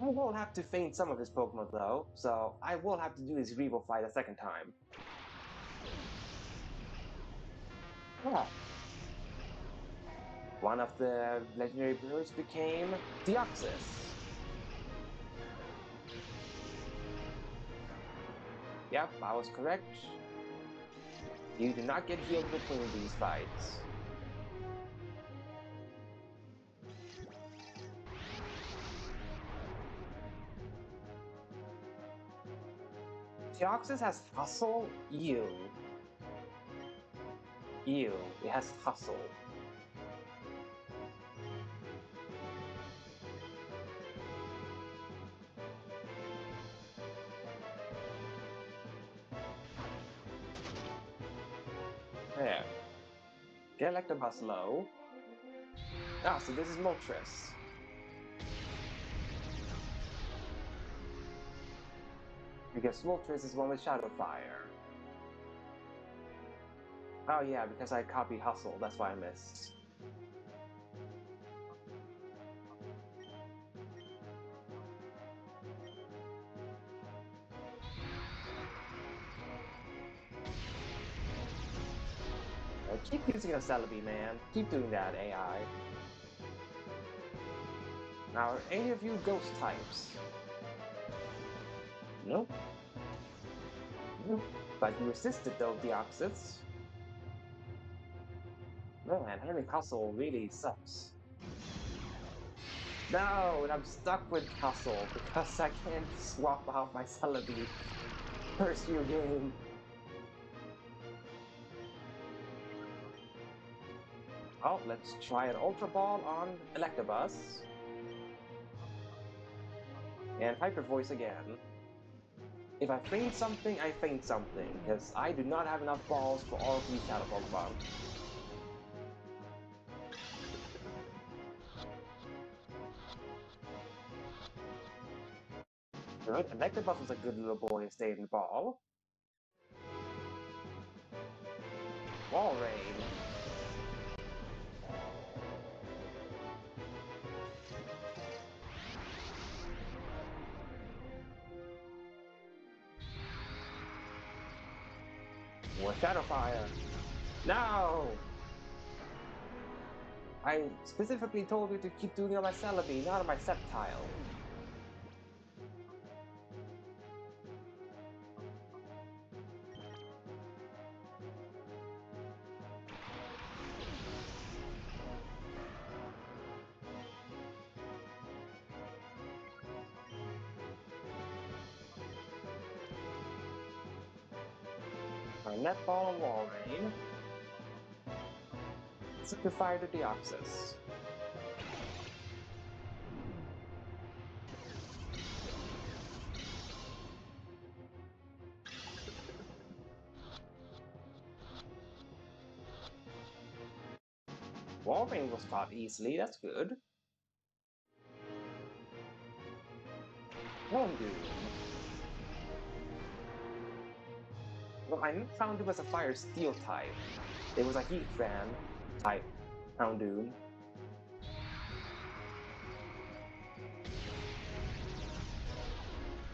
I will have to feint some of his Pokemon though, so I will have to do his Revo fight a second time. Yeah. One of the legendary birds became Deoxys. Yep, I was correct. You do not get healed between these fights. Deoxys has Hustle? Ew. Ew, it has Hustle. There. Get Electabuzz low. Ah, so this is Moltres. Because Moltres is one with Shadow Fire. Oh yeah, because I copied Hustle, that's why I missed. Keep using a Celebi, man. Keep doing that, AI. Now, are any of you ghost types? Nope. Nope. But you resisted though, Deoxys. Man, having Hustle really sucks. No, and I'm stuck with Hustle because I can't swap out my Celebi first few game. Oh, let's try an Ultra Ball on Electabuzz. And Hyper Voice again. If I feint something, I feint something, because I do not have enough balls for all of these Shadow Pokemon. Good, Electabuzz was a good little boy and stayed in the ball. Wall Rain. More Shadow Fire. No! I specifically told you to keep doing it on my Celebi, not on my Sceptile. My Net Ball on Wall Rain. Super Fire to Deoxys. Wall Rain was caught easily, that's good. Houndoom. Well, I found it was a Fire Steel type. It was a Heat Fan type Houndoom.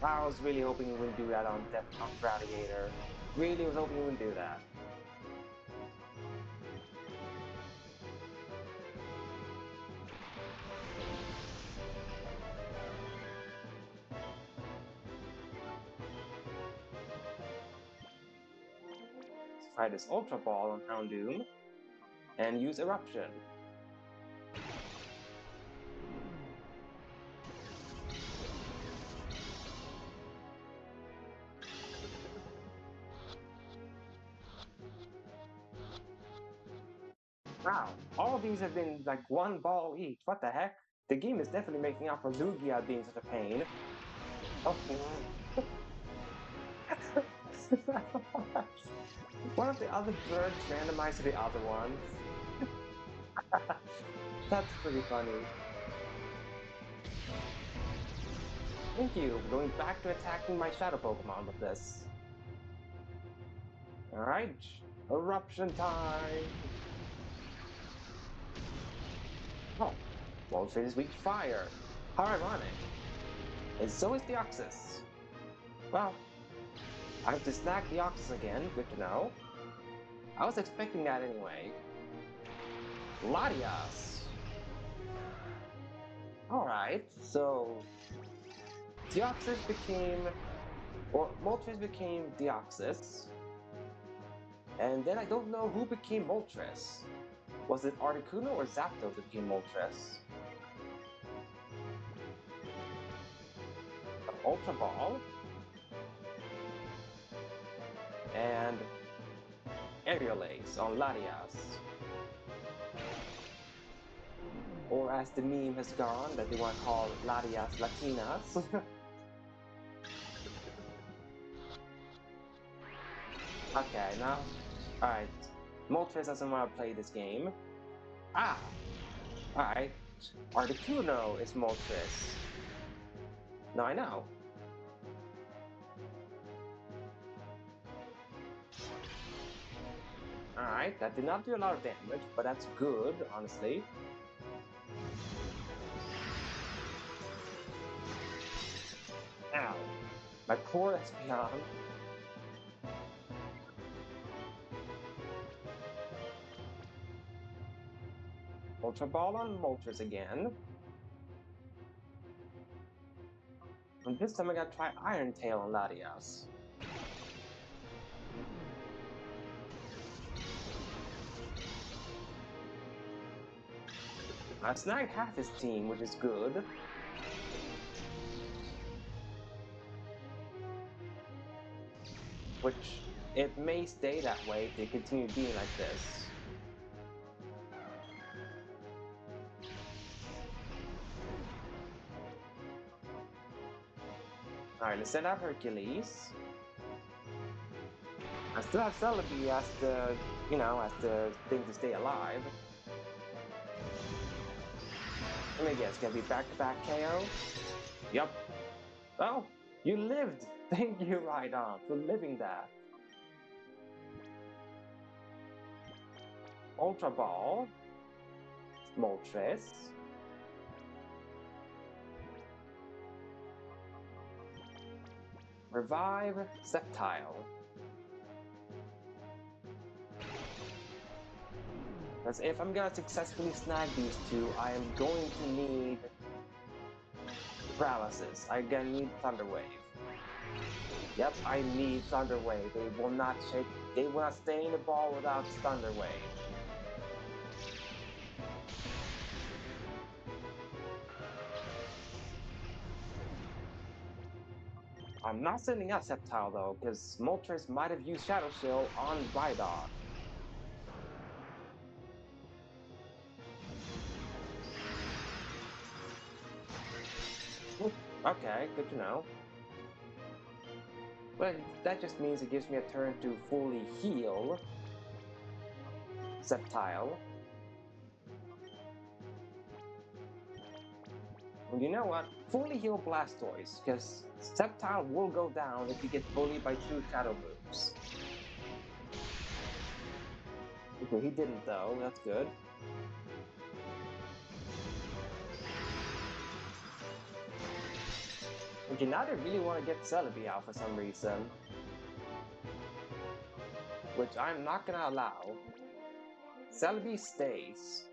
I was really hoping it wouldn't do that on Radiator. Really was hoping it wouldn't do that. Let's try this Ultra Ball on Houndoom and use Eruption. Wow, all of these have been like one ball each. What the heck? The game is definitely making up for Lugia being such a pain. Oh, one of the other birds randomized to the other one. That's pretty funny. Thank you for going back to attacking my Shadow Pokemon with this. Alright, Eruption time! Oh, Moltres is weak to fire. How ironic. And so is Deoxys. Well, I have to snag Deoxys again, good to know. I was expecting that anyway. Latias! Alright, so... Deoxys became... or Moltres became Deoxys. And then I don't know who became Moltres. Was it Articuno or Zapdos that became Moltres? Ultra Ball. And Aerial Ace on Latias. Or as the meme has gone, that they want to call Latias Latinas. Okay, now... Alright. Moltres doesn't want to play this game. Ah! Alright. Articuno is Moltres. Now I know. Alright, that did not do a lot of damage, but that's good, honestly. Ow. My poor Espeon. Ultra Ball on Moltres again. And this time I gotta try Iron Tail on Latias. I snagged half his team, which is good. Which, it may stay that way if they continue being like this. Alright, let's send out Hercules. I still have Celebi as the, as the thing to stay alive. Let me guess, gonna be back-to-back KO? Yup. Oh, you lived! Thank you, Rhydon, for living that. Ultra Ball. Moltres. Revive Sceptile. Because if I'm gonna successfully snag these two, I am going to need Paralysis. I'm gonna need Thunder Wave. Yep, I need Thunder Wave. They will not stay in the ball without Thunder Wave. I'm not sending out Sceptile though, because Moltres might have used Shadow Shell on Rhydon. Okay, good to know. But that just means it gives me a turn to fully heal Sceptile. And you know what? Fully heal Blastoise, because Sceptile will go down if you get bullied by 2 Shadow moves. Okay, he didn't though, that's good. Okay, now they really want to get Celebi out for some reason. Which I'm not gonna allow. Celebi stays.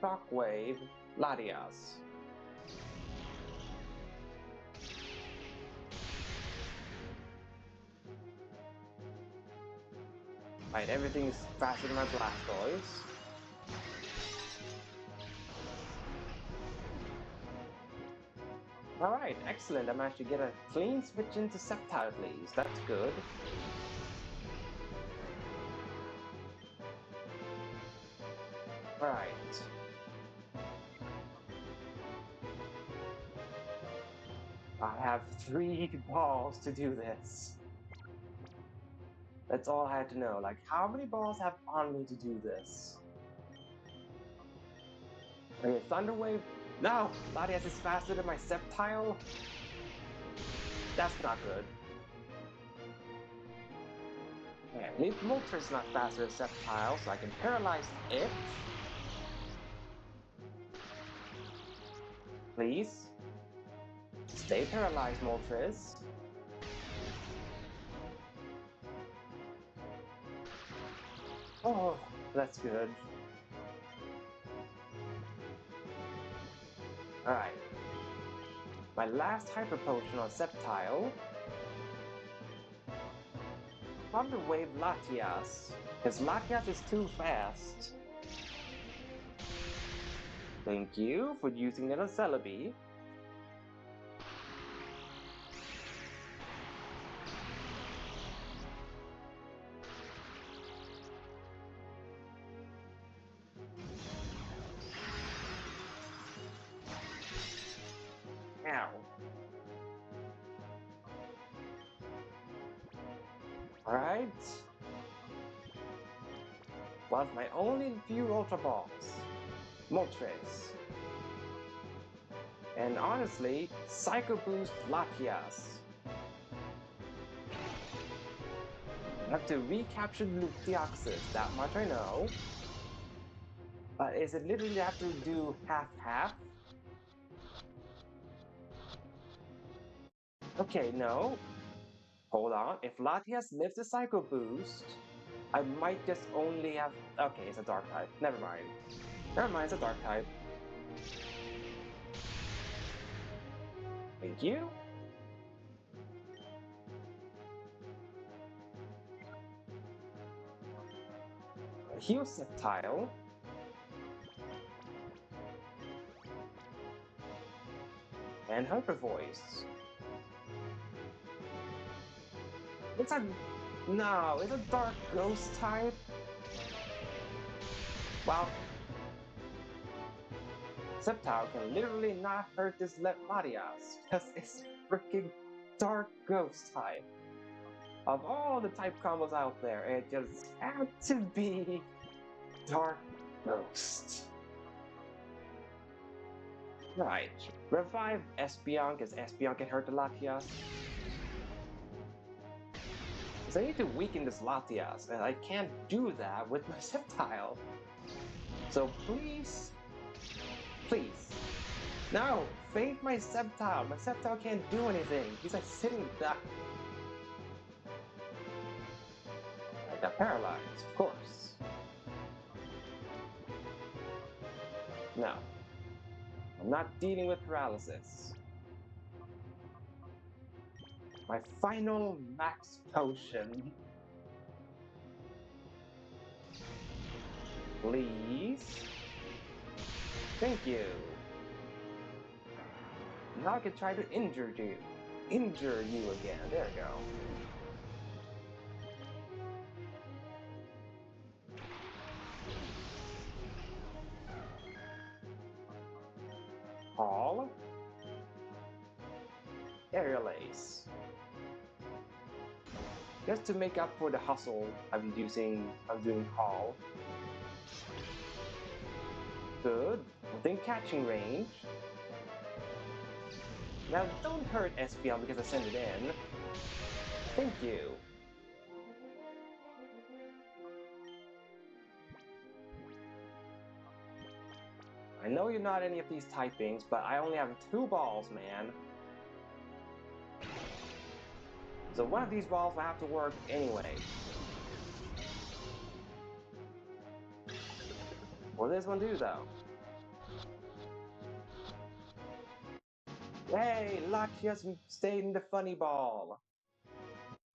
Shockwave, Latias. Right, everything is faster than my Blastoise. Alright, excellent. I managed to get a clean switch into Sceptile at least. That's good. Alright. I have 3 balls to do this. That's all I had to know. Like, how many balls have on me to do this? Okay, Thunder Wave. No! Latias is faster than my Sceptile? That's not good. Okay, at least Moltres is not faster than Sceptile, so I can paralyze it. Please. Stay paralyzed, Moltres. Oh, that's good. Alright. My last Hyper Potion on Sceptile. Thunder Wave Latias. Because Latias is too fast. Thank you for using it on Celebi. Ow. Alright. Was my only few Ultra Balls. Moltres. And honestly, Psycho Boost Latias. I have to recapture the Deoxys, that much I know. But is it literally have to do half-half? Okay, no. Hold on, if Latias lives the Psycho Boost, I might just only have... Okay, it's a Dark type. Never mind. Never mind, it's a Dark type. Thank you. Heal Sceptile. And Hyper Voice. It's a... No, it's a Dark Ghost type. Wow. Sceptile can literally not hurt this Latias, because it's freaking Dark Ghost type. Of all the type combos out there, it just had to be Dark Ghost. Right. Revive Espeon, because Espeon can hurt the Latias. So I need to weaken this Latias, and I can't do that with my Sceptile. So please, please. No! Fade my Sceptile! My Sceptile can't do anything! He's like sitting back. I got paralyzed, of course. No. I'm not dealing with paralysis. My final max potion. Please? Thank you. Now I can try to injure you. Injure you again. There we go. Hall. Aerial Ace. Just to make up for the hustle I'm doing Hall. Good. Within catching range. Now don't hurt Espeon because I sent it in. Thank you. I know you're not any of these typings, but I only have 2 balls, man. So one of these balls will have to work anyway. What does this one do, though? Hey, Latias stayed in the funny ball.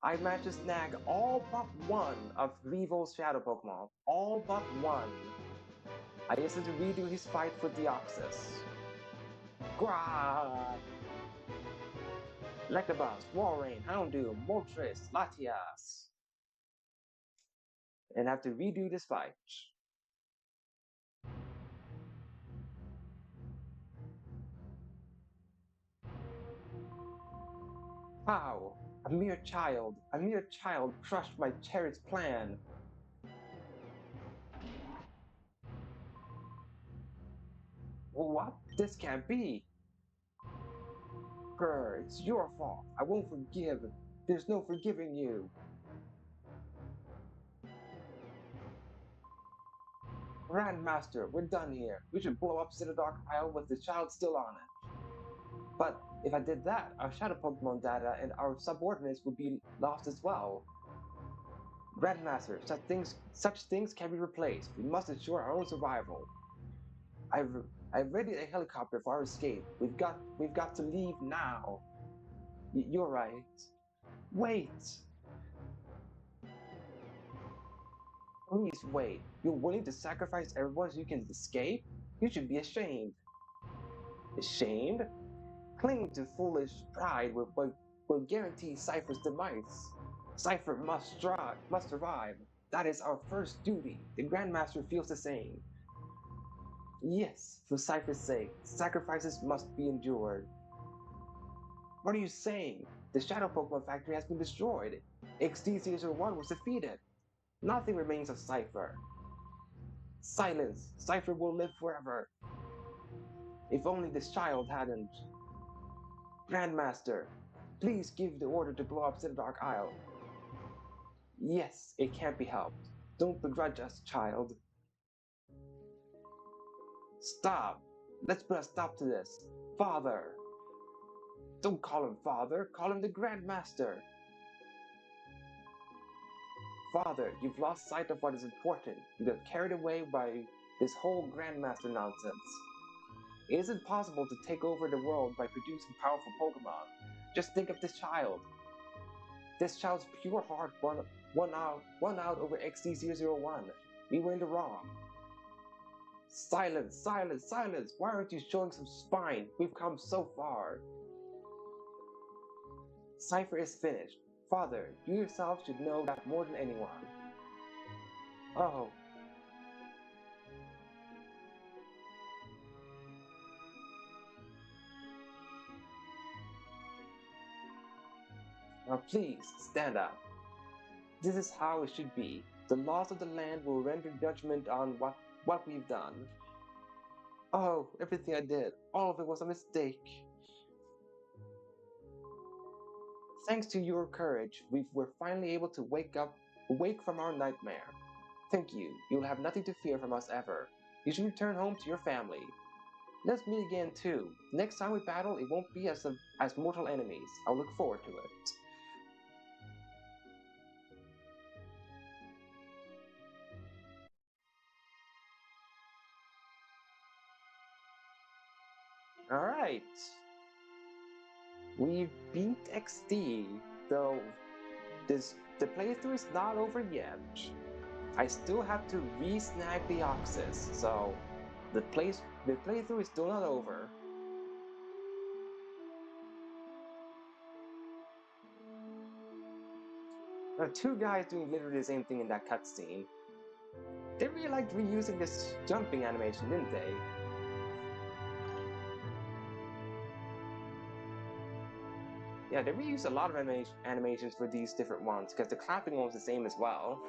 I managed to snag all but one of Revo's shadow Pokemon. All but one. I just had to redo his fight for Deoxys. Grah! Electabuzz, Walrein, Houndoom, Moltres, Latias. And have to redo this fight. How? A mere child crushed my cherished plan. What? This can't be. Grr, it's your fault. I won't forgive. There's no forgiving you. Grandmaster, we're done here. We should blow up Citadark Isle with the child still on it. But if I did that, our shadow Pokemon data and our subordinates would be lost as well. Grandmaster, such things can be replaced. We must ensure our own survival. I've I've readied a helicopter for our escape. We've got to leave now. You're right. Wait. Please wait. You're willing to sacrifice everyone so you can escape? You should be ashamed. Ashamed? Clinging to foolish pride will guarantee Cypher's demise. Cypher must survive. That is our first duty. The Grandmaster feels the same. Yes, for Cypher's sake, sacrifices must be endured. What are you saying? The Shadow Pokemon Factory has been destroyed. XD001 was defeated. Nothing remains of Cypher. Silence! Cypher will live forever. If only this child hadn't. Grandmaster, please give the order to blow up Dark Isle. Yes, it can't be helped. Don't begrudge us, child. Stop! Let's put a stop to this. Father! Don't call him father, call him the Grandmaster. Father, you've lost sight of what is important. You got carried away by this whole Grandmaster nonsense. It isn't possible to take over the world by producing powerful Pokemon. Just think of this child. This child's pure heart won out over XD001. We were in the wrong. Silence, silence, silence! Why aren't you showing some spine? We've come so far. Cypher is finished. Father, you yourself should know that more than anyone. Oh. Now please, stand up. This is how it should be. The laws of the land will render judgment on what we've done. Oh, everything I did, all of it was a mistake. Thanks to your courage, we're finally able to wake from our nightmare. Thank you. You'll have nothing to fear from us ever. You should return home to your family. Let's meet again too. Next time we battle, it won't be as mortal enemies. I'll look forward to it. Alright. We beat XD, though the playthrough is not over yet. I still have to re-snag the Deoxys, so the playthrough is still not over. There are two guys doing literally the same thing in that cutscene. They really liked reusing this jumping animation, didn't they? Yeah, they reused a lot of animations for these different ones, because the clapping one was the same as well.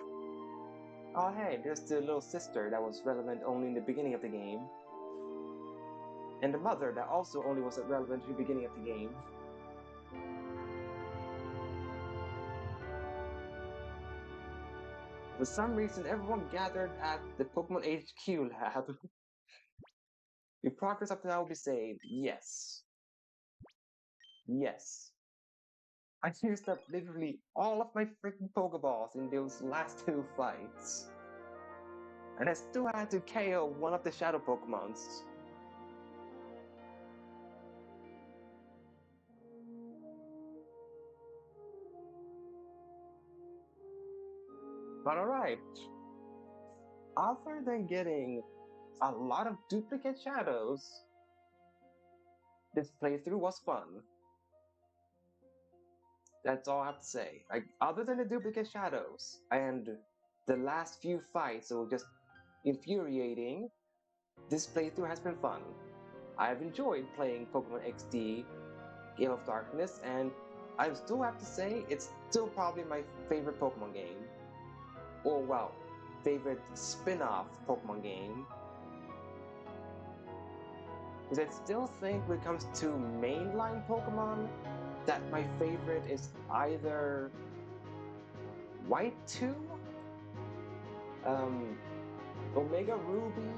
Oh hey, there's the little sister that was relevant only in the beginning of the game. And the mother that also only was relevant in the beginning of the game. For some reason, everyone gathered at the Pokemon HQ lab. Your progress up to now will be saved. Yes. Yes. I used up literally all of my freaking Pokeballs in those last two fights. And I still had to KO one of the Shadow Pokemons. But alright. Other than getting a lot of duplicate shadows, this playthrough was fun. That's all I have to say. Other than the duplicate shadows and the last few fights were just infuriating, this playthrough has been fun. I've enjoyed playing Pokemon XD Gale of Darkness, and I still have to say it's still probably my favorite Pokemon game. Or well, favorite spin-off Pokemon game. Because I still think when it comes to mainline Pokemon, that my favorite is either White 2, Omega Ruby,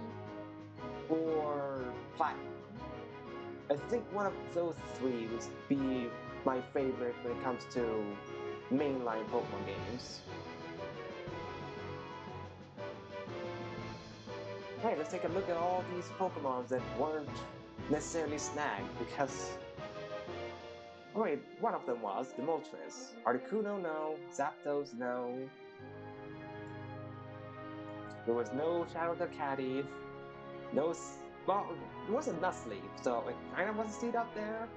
or Platinum. I think one of those three would be my favorite when it comes to mainline Pokemon games. Hey, let's take a look at all these Pokemons that weren't necessarily snagged, because... Oh wait, one of them was the Moltres. Articuno, no. Zapdos, no. There was no Shadow Ducati. No... Well, it wasn't Nuzleaf, so it kind of was a seed up there.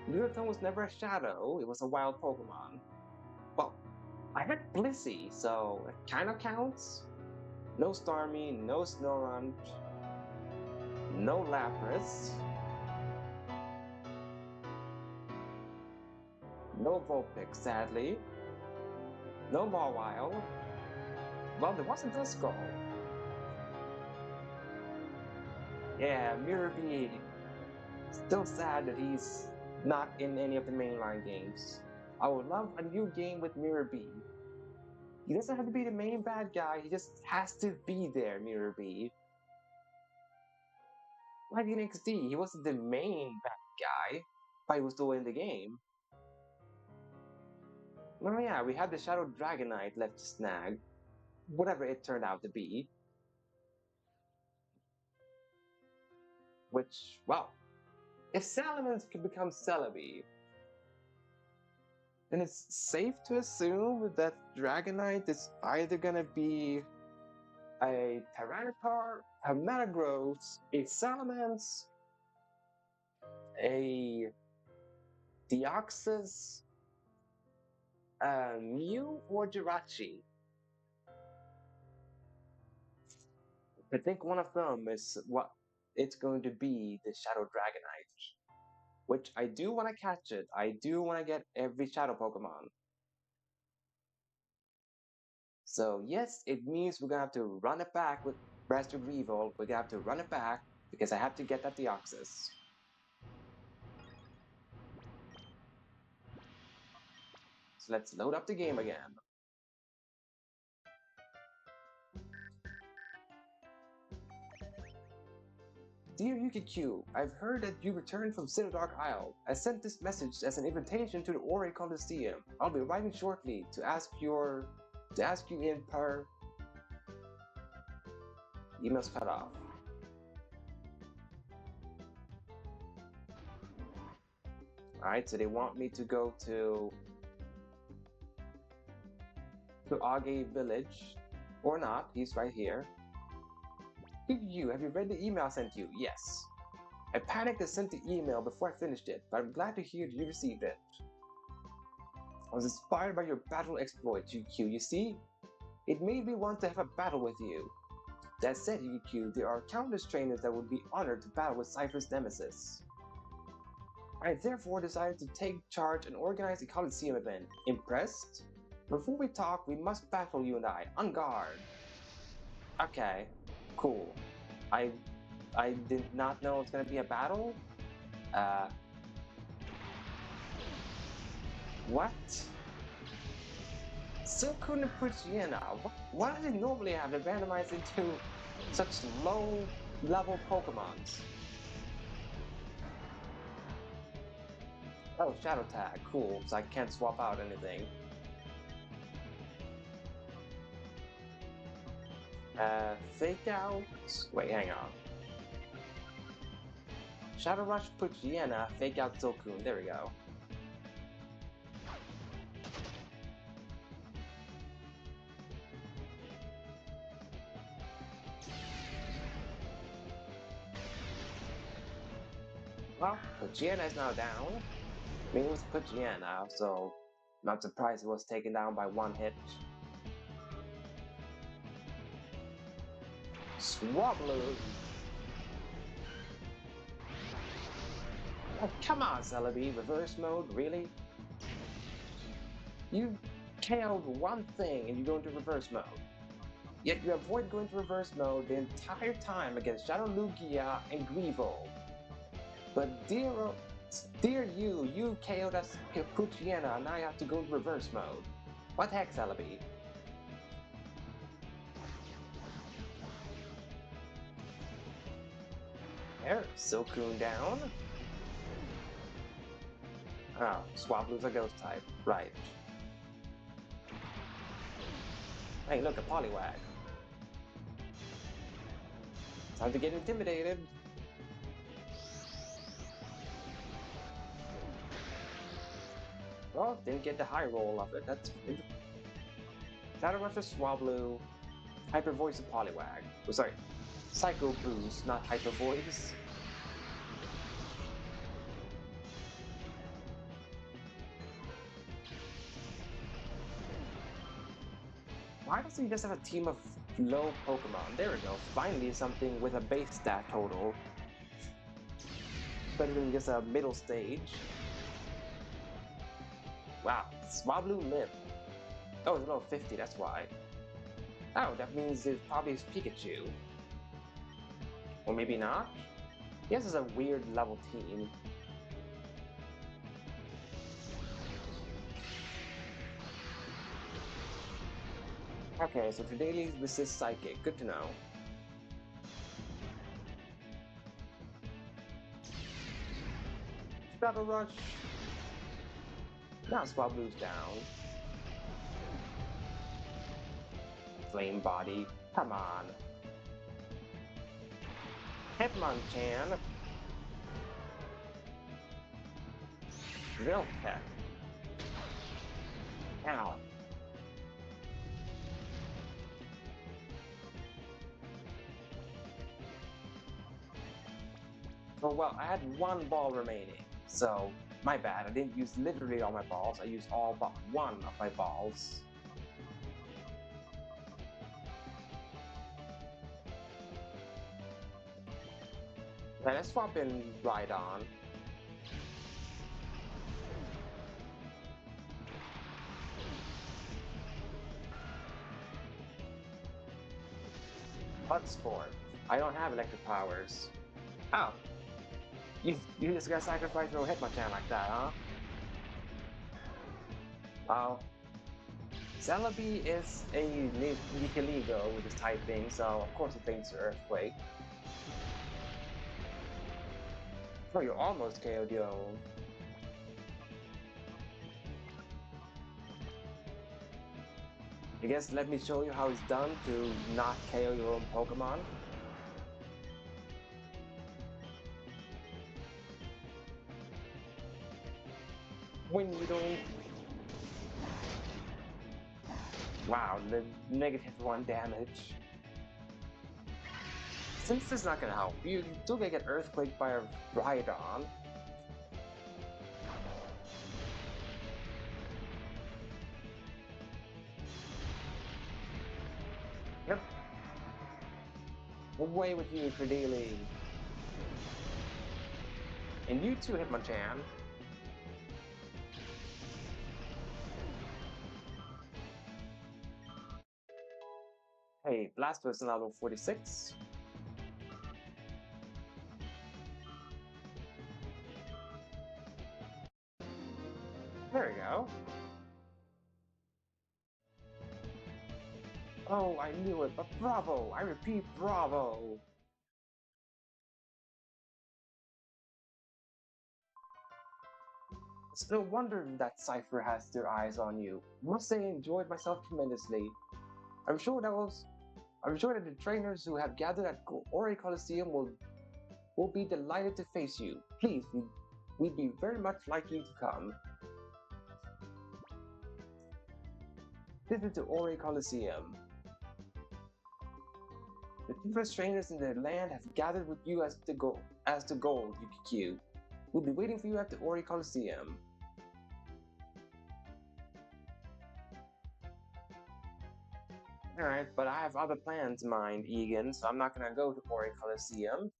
Luton was never a Shadow, it was a wild Pokemon. Well, I had Blissey, so it kind of counts. No Starmie, no Snorunt, no Lapras, no Vulpix, sadly, no Mawile. Well, there wasn't Duskull. Yeah, Mirror B. Still sad that he's not in any of the mainline games. I would love a new game with Mirror B. He doesn't have to be the main bad guy, he just has to be there, Mirror B. Like in XD, he wasn't the main bad guy, but he was still in the game. Oh yeah, we had the Shadow Dragonite left to snag, whatever it turned out to be. Which, well, if Salamence can become Celebi, then it's safe to assume that Dragonite is either gonna be a Tyranitar, a Metagross, a Salamence, a Deoxys, a Mew, or Jirachi. I think one of them is what it's going to be, the Shadow Dragonite. Which I do want to catch it. I do want to get every Shadow Pokemon. So yes, it means we're gonna have to run it back with Breast of Revolt. We're gonna have to run it back because I have to get that Deoxys. So let's load up the game again. Dear Yuki-Q, I've heard that you returned from Dark Isle. I sent this message as an invitation to the Ori Coliseum. I'll be arriving shortly to ask you in per... Email's cut off. Alright, so they want me to go to Age Village. Or not, he's right here. You, have you read the email I sent you? Yes. I panicked and sent the email before I finished it, but I'm glad to hear that you received it. I was inspired by your battle exploits, UQ. You see? It made me want to have a battle with you. That said, UQ, there are countless trainers that would be honored to battle with Cypher's nemesis. I therefore decided to take charge and organize a Coliseum event. Impressed? Before we talk, we must battle, you and I. On guard. Okay, cool. I did not know it's gonna be a battle. What? Still couldn't put Sienna. Why does it normally have to randomize into such low level Pokemons? Oh, Shadow Tag, cool, so I can't swap out anything. Fake out? Wait, hang on. Shadow Rush put Sienna, fake out Silcoon, there we go. Well, Poochyena is now down. I mean, it was Poochyena, so not surprised it was taken down by one hit. Swablu! Oh, come on, Celebi, reverse mode, really? You KO'd one thing and you go into reverse mode. Yet you avoid going to reverse mode the entire time against Shadow Lugia and Grevo. But dear you KO'd us Poochyena and now you have to go into reverse mode. What the heck, Celebi? There, Silcoon down. Oh, Swablu's a ghost type. Right. Hey, look, a Poliwag. Time to get intimidated. Well, didn't get the high roll of it. That's Shadow Rush of Swablu, Hyper Voice of Poliwag. Oh, sorry, Psycho Boost, not Hyper Voice. Why doesn't he just have a team of low Pokemon? There we go. Finally, something with a base stat total. Better than just a middle stage. Wow, Swablu lived. Oh, it's level 50, that's why. Oh, that means it probably is Pikachu. Or maybe not? This is a weird level team. Okay, so Today's this is Psychic. Good to know. Shadow Rush. Now Swablu's down. Flame Body. Come on. Hitmonchan. Drill Peck. Ow. Oh, well, I had one ball remaining, so my bad. I didn't use literally all my balls. I used all but one of my balls. Then I swap in Rhydon. Bloodsport. I don't have electric powers. Oh. You just gotta sacrifice your Hitmonchan like that, huh? Oh. Celebi is a Nicoligo with his typing, so of course it thinks Earthquake. Oh, you almost KO'd your own. I guess let me show you how it's done to not KO your own Pokemon. When you don't... Wow, the -1 damage. Since this is not gonna help, you still gonna get Earthquake by a Rhydon. Yep. Away with you, Credili. And you too, Hitmonchan. Hey, Blastoise is now level 46. There we go. Oh, I knew it, but bravo! I repeat, bravo! It's no wonder that Cypher has their eyes on you. Must say I enjoyed myself tremendously. I'm sure that the trainers who have gathered at Ori Coliseum will be delighted to face you. Please, we'd be very much like you to come. Visit the Ori Coliseum. The toughest trainers in the land have gathered with you as the goal, UQQ. We'll be waiting for you at the Ori Coliseum. Alright, but I have other plans in mind, Eagun, so I'm not gonna go to Ori Coliseum.